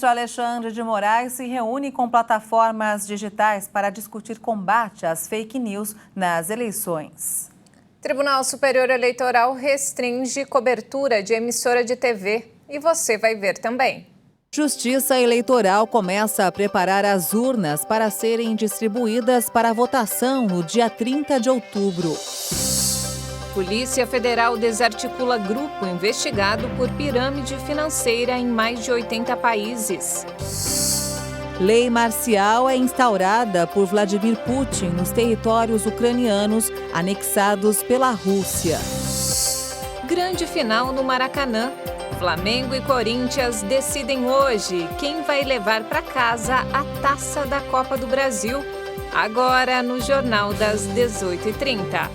ministro Alexandre de Moraes se reúne com plataformas digitais para discutir combate às fake news nas eleições. Tribunal Superior Eleitoral restringe cobertura de emissora de TV e você vai ver também. Justiça Eleitoral começa a preparar as urnas para serem distribuídas para a votação no dia 30 de outubro. Polícia Federal desarticula grupo investigado por pirâmide financeira em mais de 80 países. Lei marcial é instaurada por Vladimir Putin nos territórios ucranianos anexados pela Rússia. Grande final no Maracanã. Flamengo e Corinthians decidem hoje quem vai levar para casa a taça da Copa do Brasil. Agora no Jornal das 18h30.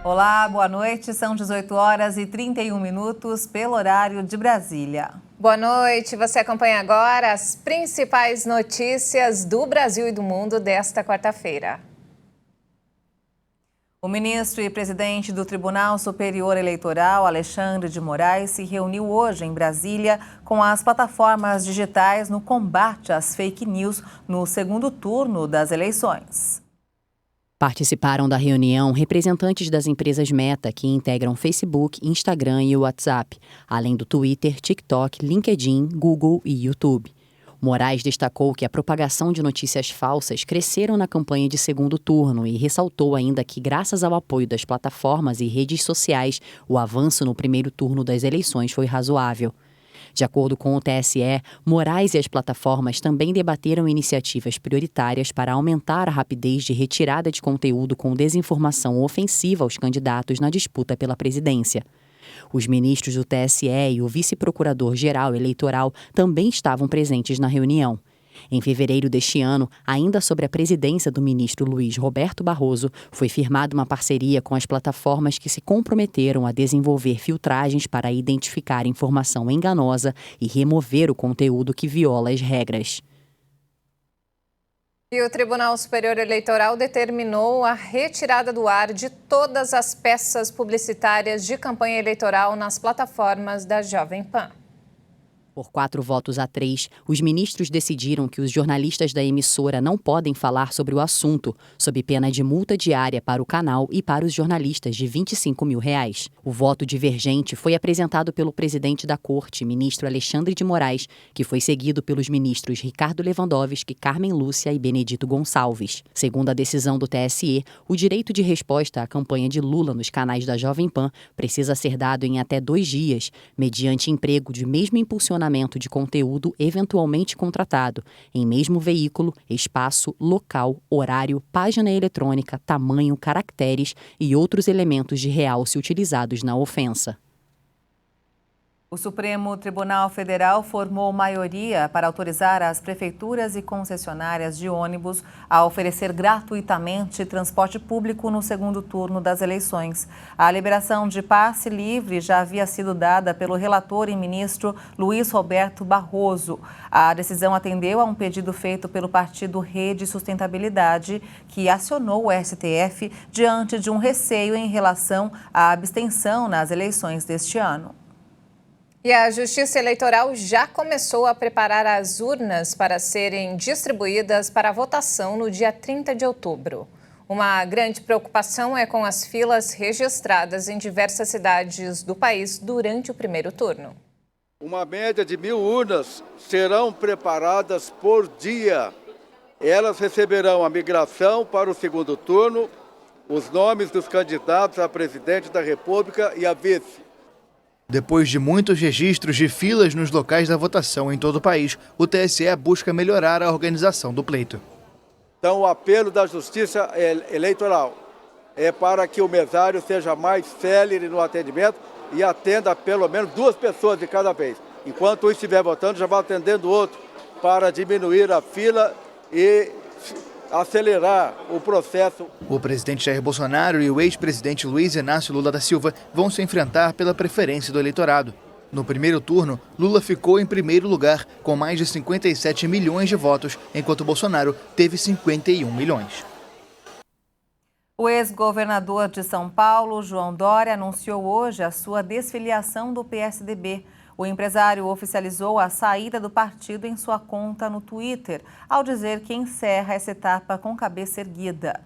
Olá, boa noite. São 18h31 pelo horário de Brasília. Boa noite. Você acompanha agora as principais notícias do Brasil e do mundo desta quarta-feira. O ministro e presidente do Tribunal Superior Eleitoral, Alexandre de Moraes, se reuniu hoje em Brasília com as plataformas digitais no combate às fake news no segundo turno das eleições. Participaram da reunião representantes das empresas Meta, que integram Facebook, Instagram e WhatsApp, além do Twitter, TikTok, LinkedIn, Google e YouTube. Moraes destacou que a propagação de notícias falsas cresceram na campanha de segundo turno e ressaltou ainda que, graças ao apoio das plataformas e redes sociais, o avanço no primeiro turno das eleições foi razoável. De acordo com o TSE, Moraes e as plataformas também debateram iniciativas prioritárias para aumentar a rapidez de retirada de conteúdo com desinformação ofensiva aos candidatos na disputa pela presidência. Os ministros do TSE e o vice-procurador-geral eleitoral também estavam presentes na reunião. Em fevereiro deste ano, ainda sobre a presidência do ministro Luiz Roberto Barroso, foi firmada uma parceria com as plataformas que se comprometeram a desenvolver filtragens para identificar informação enganosa e remover o conteúdo que viola as regras. E o Tribunal Superior Eleitoral determinou a retirada do ar de todas as peças publicitárias de campanha eleitoral nas plataformas da Jovem Pan. Por 4 votos a 3, os ministros decidiram que os jornalistas da emissora não podem falar sobre o assunto, sob pena de multa diária para o canal e para os jornalistas de R$25 mil. O voto divergente foi apresentado pelo presidente da Corte, ministro Alexandre de Moraes, que foi seguido pelos ministros Ricardo Lewandowski, Carmen Lúcia e Benedito Gonçalves. Segundo a decisão do TSE, o direito de resposta à campanha de Lula nos canais da Jovem Pan precisa ser dado em até 2 dias, mediante emprego de mesmo impulsionamento de conteúdo eventualmente contratado, em mesmo veículo, espaço, local, horário, página eletrônica, tamanho, caracteres e outros elementos de realce utilizados na ofensa. O Supremo Tribunal Federal formou maioria para autorizar as prefeituras e concessionárias de ônibus a oferecer gratuitamente transporte público no segundo turno das eleições. A liberação de passe livre já havia sido dada pelo relator e ministro Luiz Roberto Barroso. A decisão atendeu a um pedido feito pelo partido Rede Sustentabilidade, que acionou o STF diante de um receio em relação à abstenção nas eleições deste ano. E a Justiça Eleitoral já começou a preparar as urnas para serem distribuídas para a votação no dia 30 de outubro. Uma grande preocupação é com as filas registradas em diversas cidades do país durante o primeiro turno. Uma média de 1.000 urnas serão preparadas por dia. Elas receberão a migração para o segundo turno, os nomes dos candidatos a presidente da República e a vice. Depois de muitos registros de filas nos locais da votação em todo o país, o TSE busca melhorar a organização do pleito. Então, o apelo da Justiça Eleitoral é para que o mesário seja mais célere no atendimento e atenda pelo menos 2 pessoas de cada vez. Enquanto um estiver votando, já vai atendendo o outro para diminuir a fila e acelerar o processo. O presidente Jair Bolsonaro e o ex-presidente Luiz Inácio Lula da Silva vão se enfrentar pela preferência do eleitorado. No primeiro turno, Lula ficou em primeiro lugar, com mais de 57 milhões de votos, enquanto Bolsonaro teve 51 milhões. O ex-governador de São Paulo, João Dória, anunciou hoje a sua desfiliação do PSDB. O empresário oficializou a saída do partido em sua conta no Twitter, ao dizer que encerra essa etapa com cabeça erguida.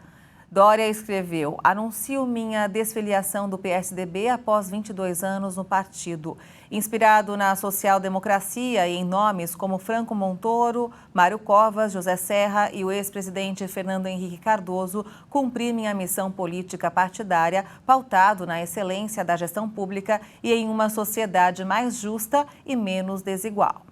Dória escreveu: "Anuncio minha desfiliação do PSDB após 22 anos no partido. Inspirado na social-democracia e em nomes como Franco Montoro, Mário Covas, José Serra e o ex-presidente Fernando Henrique Cardoso, cumpri minha missão política partidária pautado na excelência da gestão pública e em uma sociedade mais justa e menos desigual."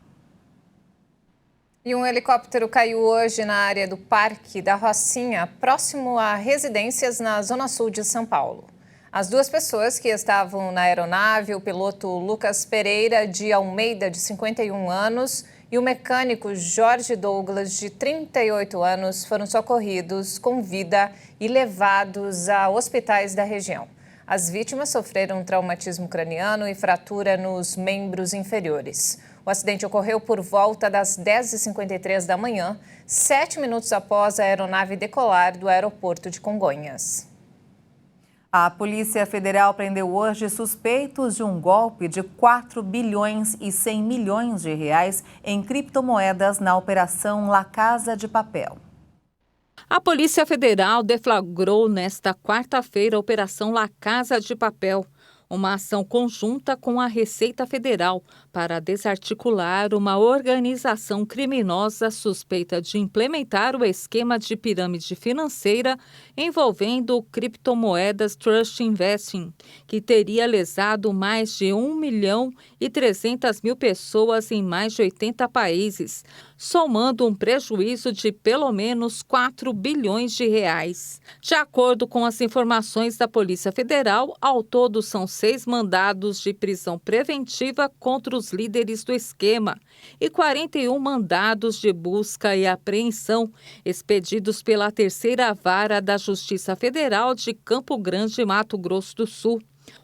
E um helicóptero caiu hoje na área do Parque da Rocinha, próximo a residências na Zona Sul de São Paulo. As duas pessoas que estavam na aeronave, o piloto Lucas Pereira de Almeida, de 51 anos, e o mecânico Jorge Douglas, de 38 anos, foram socorridos com vida e levados a hospitais da região. As vítimas sofreram traumatismo craniano e fratura nos membros inferiores. O acidente ocorreu por volta das 10h53 da manhã, 7 minutos após a aeronave decolar do aeroporto de Congonhas. A Polícia Federal prendeu hoje suspeitos de um golpe de 4 bilhões e 100 milhões de reais em criptomoedas na Operação La Casa de Papel. A Polícia Federal deflagrou nesta quarta-feira a Operação La Casa de Papel, uma ação conjunta com a Receita Federal para desarticular uma organização criminosa suspeita de implementar o esquema de pirâmide financeira envolvendo criptomoedas Trust Investing, que teria lesado mais de 1.300.000 pessoas em mais de 80 países, somando um prejuízo de pelo menos 4 bilhões de reais. De acordo com as informações da Polícia Federal, ao todo são 6 mandados de prisão preventiva contra os líderes do esquema e 41 mandados de busca e apreensão expedidos pela terceira vara da Justiça Federal de Campo Grande, Mato Grosso do Sul.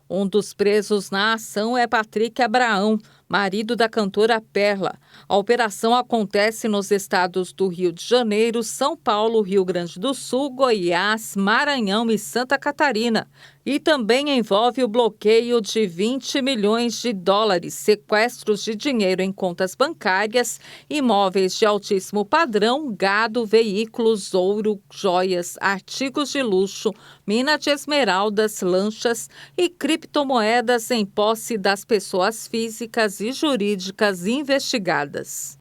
Um dos presos na ação é Patrick Abraão, marido da cantora Perla. A operação acontece nos estados do Rio de Janeiro, São Paulo, Rio Grande do Sul, Goiás, Maranhão e Santa Catarina. E também envolve o bloqueio de 20 milhões de dólares, sequestros de dinheiro em contas bancárias, imóveis de altíssimo padrão, gado, veículos, ouro, joias, artigos de luxo, mina de esmeraldas, lanchas e criptomoedas em posse das pessoas físicas e jurídicas investigadas.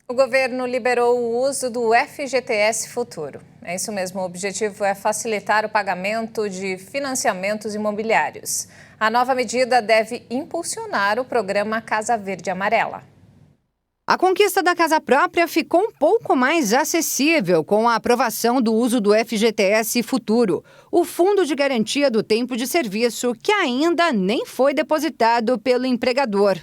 O governo liberou o uso do FGTS Futuro. É isso mesmo, o objetivo é facilitar o pagamento de financiamentos imobiliários. A nova medida deve impulsionar o programa Casa Verde Amarela. A conquista da casa própria ficou um pouco mais acessível com a aprovação do uso do FGTS Futuro, o Fundo de Garantia do Tempo de Serviço, que ainda nem foi depositado pelo empregador.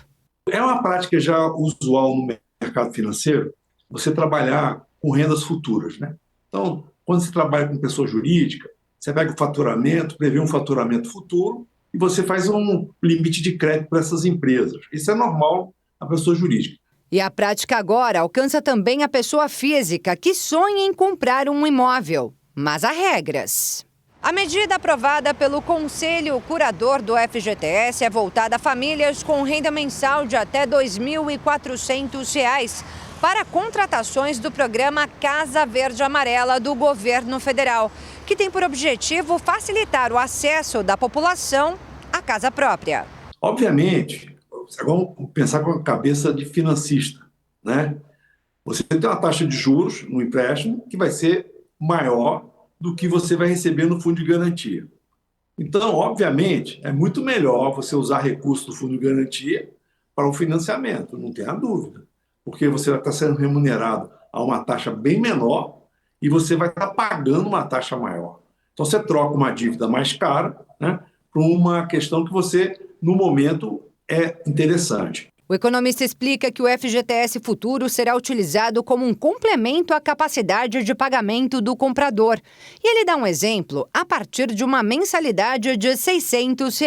É uma prática já usual no mercado financeiro, você trabalhar com rendas futuras, né? Então, quando você trabalha com pessoa jurídica, você pega o faturamento, prevê um faturamento futuro e você faz um limite de crédito para essas empresas. Isso é normal na pessoa jurídica. E a prática agora alcança também a pessoa física que sonha em comprar um imóvel. Mas há regras. A medida aprovada pelo Conselho Curador do FGTS é voltada a famílias com renda mensal de até R$ 2.400 para contratações do programa Casa Verde Amarela do governo federal, que tem por objetivo facilitar o acesso da população à casa própria. Obviamente, vamos pensar com a cabeça de financista, né? Você tem uma taxa de juros no empréstimo que vai ser maior do que você vai receber no fundo de garantia. Então, obviamente, é muito melhor você usar recursos do fundo de garantia para o financiamento, não tenha dúvida, porque você vai estar sendo remunerado a uma taxa bem menor e você vai estar pagando uma taxa maior. Então, você troca uma dívida mais cara, né, por uma questão que você, no momento, é interessante. O economista explica que o FGTS Futuro será utilizado como um complemento à capacidade de pagamento do comprador. E ele dá um exemplo a partir de uma mensalidade de R$ 600.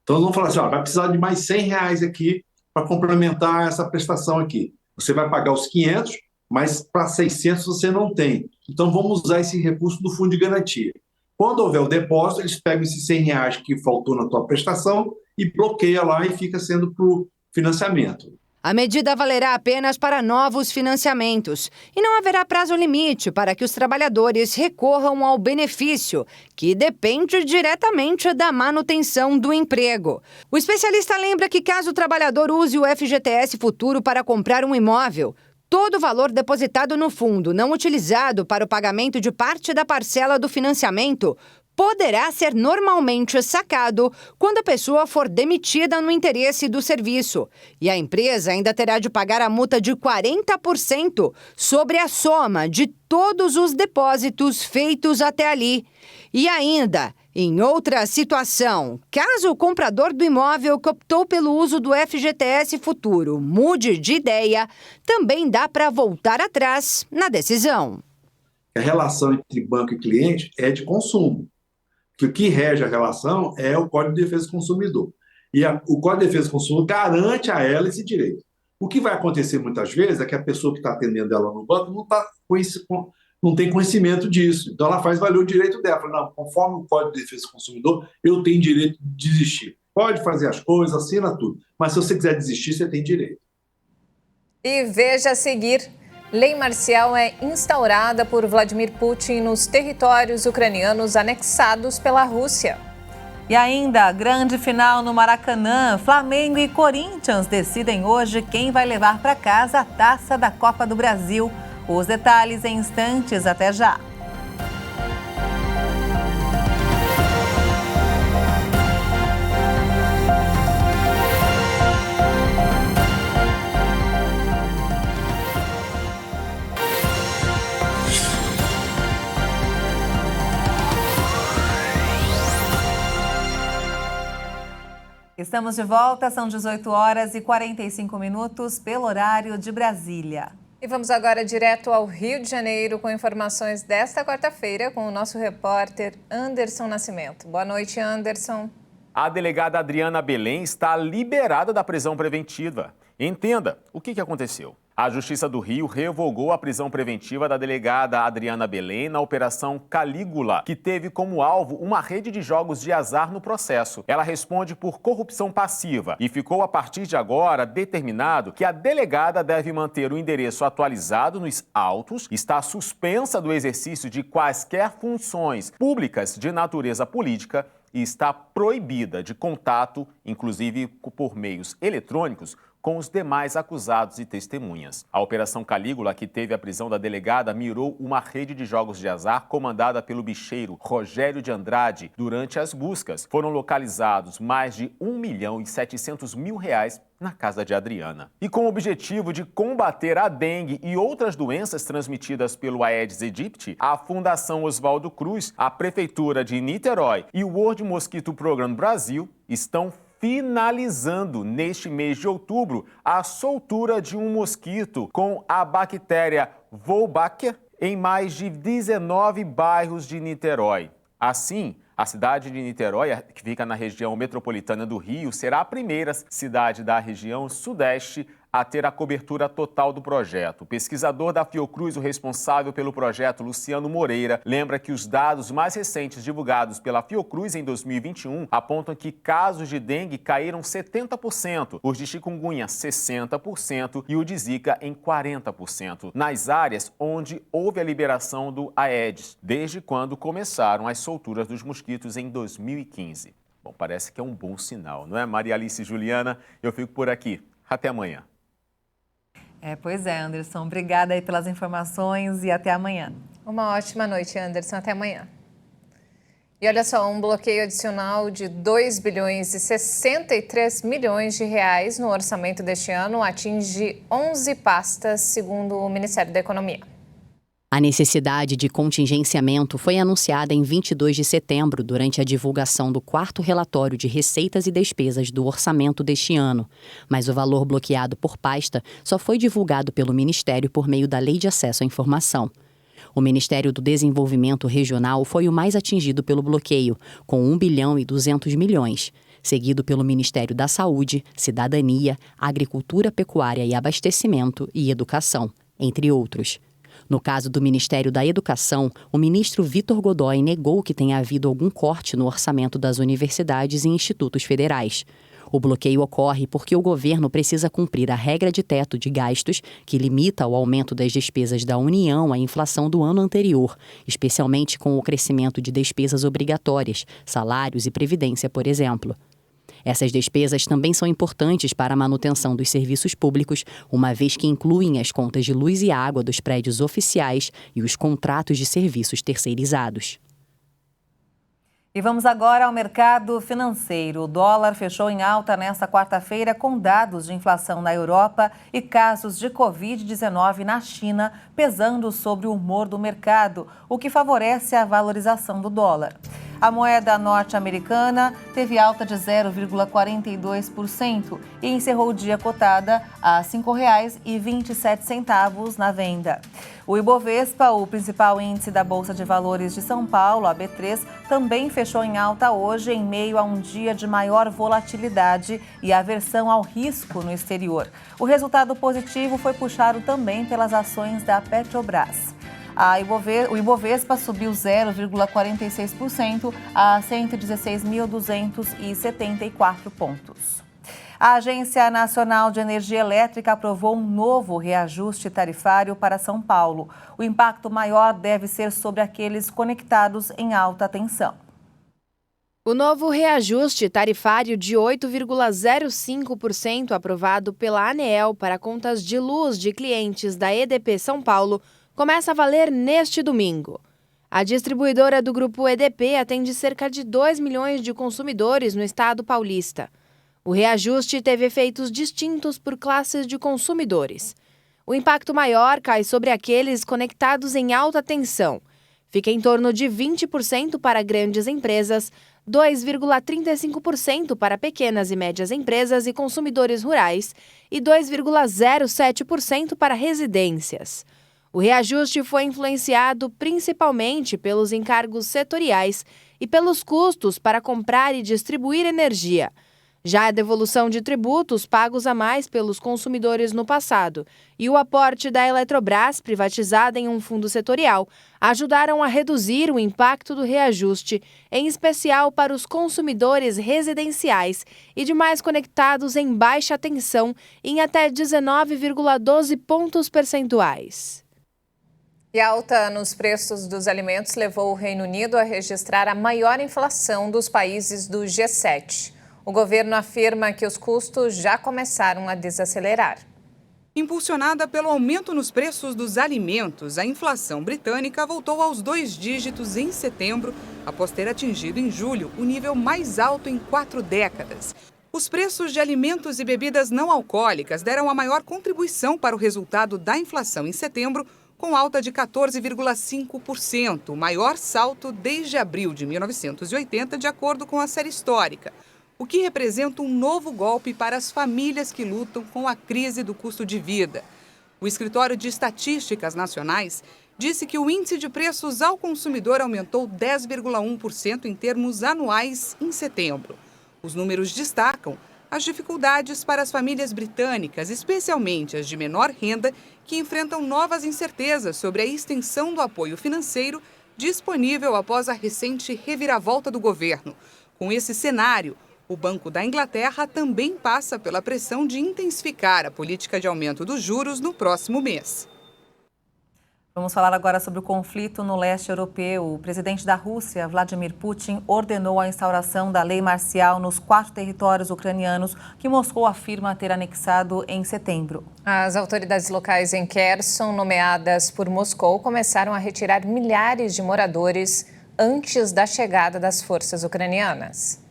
Então, nós vamos falar assim, vai precisar de mais R$ 100 aqui para complementar essa prestação aqui. Você vai pagar os 500 mas para 600 você não tem. Então, vamos usar esse recurso do fundo de garantia. Quando houver o depósito, eles pegam esses R$100 que faltou na tua prestação e bloqueia lá e fica sendo para o financiamento. A medida valerá apenas para novos financiamentos e não haverá prazo limite para que os trabalhadores recorram ao benefício, que depende diretamente da manutenção do emprego. O especialista lembra que caso o trabalhador use o FGTS Futuro para comprar um imóvel, todo o valor depositado no fundo não utilizado para o pagamento de parte da parcela do financiamento poderá ser normalmente sacado quando a pessoa for demitida no interesse do serviço. E a empresa ainda terá de pagar a multa de 40% sobre a soma de todos os depósitos feitos até ali. E ainda, em outra situação, caso o comprador do imóvel que optou pelo uso do FGTS Futuro mude de ideia, também dá para voltar atrás na decisão. A relação entre banco e cliente é de consumo. Que o que rege a relação é o Código de Defesa do Consumidor. E o Código de Defesa do Consumidor garante a ela esse direito. O que vai acontecer muitas vezes é que a pessoa que está atendendo ela no banco não tem conhecimento disso. Então, ela faz valer o direito dela. Fala, não, conforme o Código de Defesa do Consumidor, eu tenho direito de desistir. Pode fazer as coisas, assina tudo. Mas se você quiser desistir, você tem direito. E veja a seguir. Lei marcial é instaurada por Vladimir Putin nos territórios ucranianos anexados pela Rússia. E ainda, grande final no Maracanã. Flamengo e Corinthians decidem hoje quem vai levar para casa a taça da Copa do Brasil. Os detalhes em instantes, até já. Estamos de volta, são 18h45 pelo horário de Brasília. E vamos agora direto ao Rio de Janeiro com informações desta quarta-feira com o nosso repórter Anderson Nascimento. Boa noite, Anderson. A delegada Adriana Belém está liberada da prisão preventiva. Entenda o que aconteceu. A Justiça do Rio revogou a prisão preventiva da delegada Adriana Belém na Operação Calígula, que teve como alvo uma rede de jogos de azar no processo. Ela responde por corrupção passiva e ficou a partir de agora determinado que a delegada deve manter o endereço atualizado nos autos, está suspensa do exercício de quaisquer funções públicas de natureza política e está proibida de contato, inclusive por meios eletrônicos, com os demais acusados e testemunhas. A Operação Calígula, que teve a prisão da delegada, mirou uma rede de jogos de azar comandada pelo bicheiro Rogério de Andrade. Durante as buscas, foram localizados mais de R$1.700.000 na casa de Adriana. E com o objetivo de combater a dengue e outras doenças transmitidas pelo Aedes aegypti, a Fundação Oswaldo Cruz, a Prefeitura de Niterói e o World Mosquito Program Brasil estão finalizando neste mês de outubro a soltura de um mosquito com a bactéria Wolbachia em mais de 19 bairros de Niterói. Assim, a cidade de Niterói, que fica na região metropolitana do Rio, será a primeira cidade da região sudeste a ter a cobertura total do projeto. O pesquisador da Fiocruz, o responsável pelo projeto, Luciano Moreira, lembra que os dados mais recentes divulgados pela Fiocruz em 2021 apontam que casos de dengue caíram 70%, os de chikungunya 60% e o de zika em 40%, nas áreas onde houve a liberação do Aedes, desde quando começaram as solturas dos mosquitos em 2015. Bom, parece que é um bom sinal, não é, Maria Alice e Juliana? Eu fico por aqui. Até amanhã. Pois é, Anderson. Obrigada aí pelas informações e até amanhã. Uma ótima noite, Anderson. Até amanhã. E olha só, um bloqueio adicional de 2,63 bilhões no orçamento deste ano atinge 11 pastas, segundo o Ministério da Economia. A necessidade de contingenciamento foi anunciada em 22 de setembro, durante a divulgação do 4º relatório de receitas e despesas do orçamento deste ano. Mas o valor bloqueado por pasta só foi divulgado pelo Ministério por meio da Lei de Acesso à Informação. O Ministério do Desenvolvimento Regional foi o mais atingido pelo bloqueio, com 1,2 bilhão, seguido pelo Ministério da Saúde, Cidadania, Agricultura, Pecuária e Abastecimento e Educação. entre outros. No caso do Ministério da Educação, o ministro Vitor Godoy negou que tenha havido algum corte no orçamento das universidades e institutos federais. O bloqueio ocorre porque o governo precisa cumprir a regra de teto de gastos, que limita o aumento das despesas da União à inflação do ano anterior, especialmente com o crescimento de despesas obrigatórias, salários e previdência, por exemplo. Essas despesas também são importantes para a manutenção dos serviços públicos, uma vez que incluem as contas de luz e água dos prédios oficiais e os contratos de serviços terceirizados. E vamos agora ao mercado financeiro. O dólar fechou em alta nesta quarta-feira com dados de inflação na Europa e casos de Covid-19 na China pesando sobre o humor do mercado, o que favorece a valorização do dólar. A moeda norte-americana teve alta de 0,42% e encerrou o dia cotada a R$ 5,27 na venda. O Ibovespa, o principal índice da Bolsa de Valores de São Paulo, a B3, também fechou em alta hoje em meio a um dia de maior volatilidade e aversão ao risco no exterior. O resultado positivo foi puxado também pelas ações da Petrobras. O Ibovespa subiu 0,46% a 116.274 pontos. A Agência Nacional de Energia Elétrica aprovou um novo reajuste tarifário para São Paulo. O impacto maior deve ser sobre aqueles conectados em alta tensão. O novo reajuste tarifário de 8,05% aprovado pela ANEEL para contas de luz de clientes da EDP São Paulo começa a valer neste domingo. A distribuidora do grupo EDP atende cerca de 2 milhões de consumidores no estado paulista. O reajuste teve efeitos distintos por classes de consumidores. O impacto maior cai sobre aqueles conectados em alta tensão. Fica em torno de 20% para grandes empresas, 2,35% para pequenas e médias empresas e consumidores rurais e 2,07% para residências. O reajuste foi influenciado principalmente pelos encargos setoriais e pelos custos para comprar e distribuir energia. Já a devolução de tributos pagos a mais pelos consumidores no passado e o aporte da Eletrobras, privatizada em um fundo setorial, ajudaram a reduzir o impacto do reajuste, em especial para os consumidores residenciais e demais conectados em baixa tensão em até 19,12 pontos percentuais. E a alta nos preços dos alimentos levou o Reino Unido a registrar a maior inflação dos países do G7. O governo afirma que os custos já começaram a desacelerar. Impulsionada pelo aumento nos preços dos alimentos, a inflação britânica voltou aos 2 dígitos em setembro, após ter atingido em julho o nível mais alto em 4 décadas. Os preços de alimentos e bebidas não alcoólicas deram a maior contribuição para o resultado da inflação em setembro, com alta de 14,5%, o maior salto desde abril de 1980, de acordo com a série histórica, o que representa um novo golpe para as famílias que lutam com a crise do custo de vida. O Escritório de Estatísticas Nacionais disse que o índice de preços ao consumidor aumentou 10,1% em termos anuais em setembro. Os números destacam as dificuldades para as famílias britânicas, especialmente as de menor renda, que enfrentam novas incertezas sobre a extensão do apoio financeiro disponível após a recente reviravolta do governo. Com esse cenário, o Banco da Inglaterra também passa pela pressão de intensificar a política de aumento dos juros no próximo mês. Vamos falar agora sobre o conflito no leste europeu. O presidente da Rússia, Vladimir Putin, ordenou a instauração da lei marcial nos 4 territórios ucranianos que Moscou afirma ter anexado em setembro. As autoridades locais em Kherson, nomeadas por Moscou, começaram a retirar milhares de moradores antes da chegada das forças ucranianas.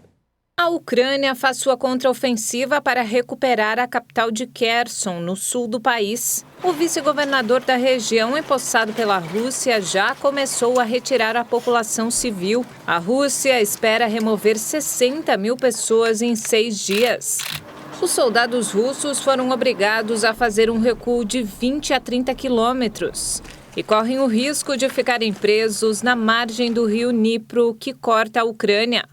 A Ucrânia faz sua contraofensiva para recuperar a capital de Kherson, no sul do país. O vice-governador da região, empossado pela Rússia, já começou a retirar a população civil. A Rússia espera remover 60 mil pessoas em 6 dias. Os soldados russos foram obrigados a fazer um recuo de 20 a 30 quilômetros e correm o risco de ficarem presos na margem do rio Dnipro, que corta a Ucrânia.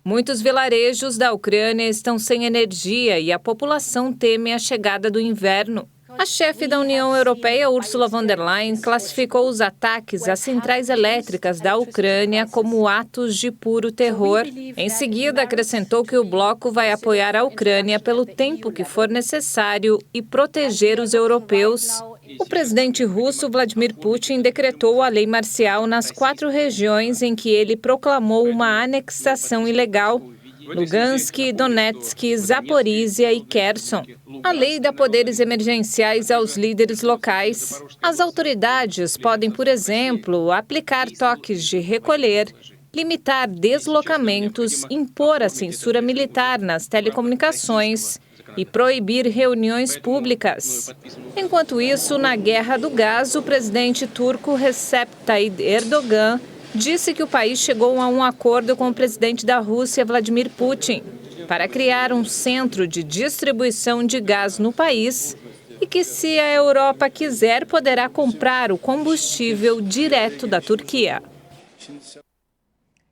Muitos vilarejos da Ucrânia estão sem energia e a população teme a chegada do inverno. A chefe da União Europeia, Ursula von der Leyen, classificou os ataques às centrais elétricas da Ucrânia como atos de puro terror. Em seguida, acrescentou que o bloco vai apoiar a Ucrânia pelo tempo que for necessário e proteger os europeus. O presidente russo Vladimir Putin decretou a lei marcial nas 4 regiões em que ele proclamou uma anexação ilegal: Lugansk, Donetsk, Zaporísia e Kherson. A lei dá poderes emergenciais aos líderes locais. As autoridades podem, por exemplo, aplicar toques de recolher, limitar deslocamentos, impor a censura militar nas telecomunicações e proibir reuniões públicas. Enquanto isso, na guerra do gás, o presidente turco Recep Tayyip Erdogan disse que o país chegou a um acordo com o presidente da Rússia, Vladimir Putin, para criar um centro de distribuição de gás no país e que, se a Europa quiser, poderá comprar o combustível direto da Turquia.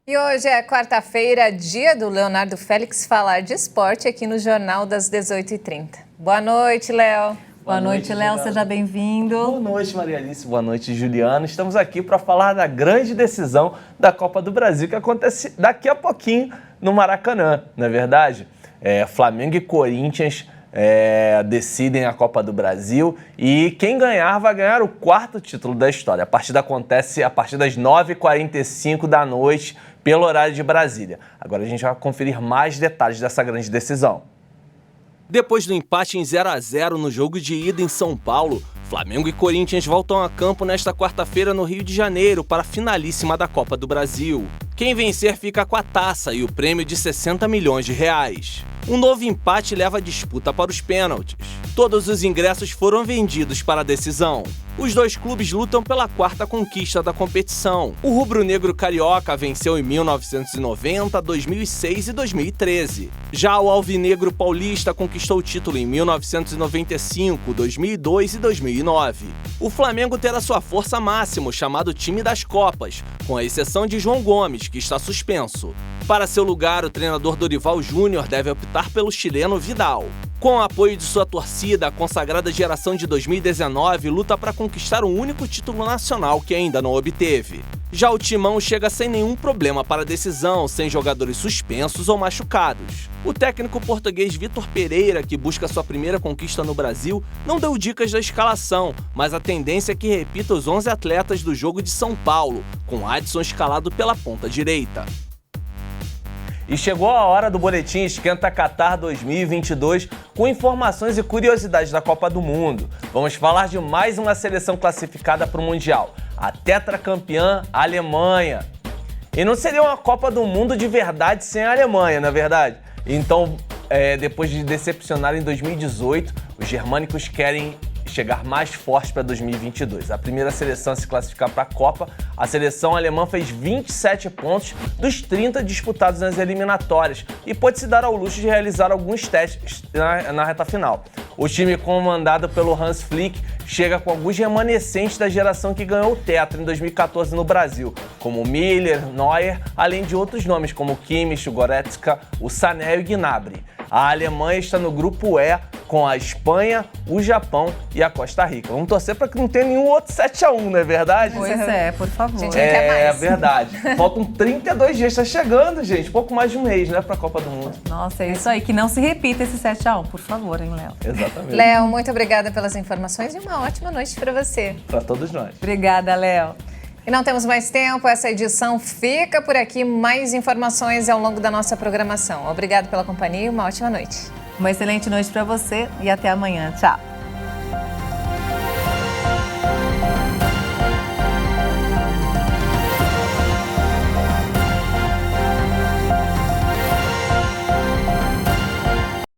E hoje é quarta-feira, dia do Leonardo Félix falar de esporte aqui no Jornal das 18h30. Boa noite, Léo. Boa noite, Léo. Seja bem-vindo. Boa noite, Maria Alice. Boa noite, Juliana. Estamos aqui para falar da grande decisão da Copa do Brasil, que acontece daqui a pouquinho no Maracanã, não é verdade? Flamengo e Corinthians decidem a Copa do Brasil e quem ganhar vai ganhar o 4º título da história. A partida acontece a partir das 9h45 da noite, pelo horário de Brasília. Agora a gente vai conferir mais detalhes dessa grande decisão. Depois do empate em 0-0 no jogo de ida em São Paulo, Flamengo e Corinthians voltam a campo nesta quarta-feira no Rio de Janeiro para a finalíssima da Copa do Brasil. Quem vencer fica com a taça e o prêmio de R$60 milhões. Um novo empate leva a disputa para os pênaltis. Todos os ingressos foram vendidos para a decisão. Os dois clubes lutam pela 4ª conquista da competição. O rubro-negro carioca venceu em 1990, 2006 e 2013. Já o alvinegro paulista conquistou o título em 1995, 2002 e 2009. O Flamengo terá sua força máxima, chamado time das Copas, com a exceção de João Gomes, que está suspenso. Para seu lugar, o treinador Dorival Júnior deve optar pelo chileno Vidal. Com o apoio de sua torcida, a consagrada geração de 2019 luta para conquistar um único título nacional que ainda não obteve. Já o Timão chega sem nenhum problema para a decisão, sem jogadores suspensos ou machucados. O técnico português Vitor Pereira, que busca sua primeira conquista no Brasil, não deu dicas da escalação, mas a tendência é que repita os 11 atletas do jogo de São Paulo, com Adson escalado pela ponta direita. E chegou a hora do Boletim Esquenta Qatar 2022 com informações e curiosidades da Copa do Mundo. Vamos falar de mais uma seleção classificada para o Mundial, a tetracampeã Alemanha. E não seria uma Copa do Mundo de verdade sem a Alemanha, não é verdade? Então, depois de decepcionar em 2018, os germânicos querem chegar mais forte para 2022. A primeira seleção a se classificar para a Copa, a seleção alemã fez 27 pontos dos 30 disputados nas eliminatórias e pôde se dar ao luxo de realizar alguns testes na reta final. O time comandado pelo Hans Flick chega com alguns remanescentes da geração que ganhou o Tetra em 2014 no Brasil, como Miller, Neuer, além de outros nomes como Kimmich, Goretzka, o Sané e o Gnabry. A Alemanha está no grupo E com a Espanha, o Japão e a Costa Rica. Vamos torcer para que não tenha nenhum outro 7-1, não é verdade? Pois é, por favor. A gente não quer mais. Verdade. Faltam 32 dias, está chegando, gente. Pouco mais de um mês, né, para a Copa do Mundo. Nossa, é isso aí. Que não se repita esse 7-1, por favor, hein, Léo? Exatamente. Léo, muito obrigada pelas informações e uma ótima noite para você. Para todos nós. Obrigada, Léo. E não temos mais tempo, essa edição fica por aqui. Mais informações ao longo da nossa programação. Obrigada pela companhia e uma ótima noite. Uma excelente noite para você e até amanhã. Tchau.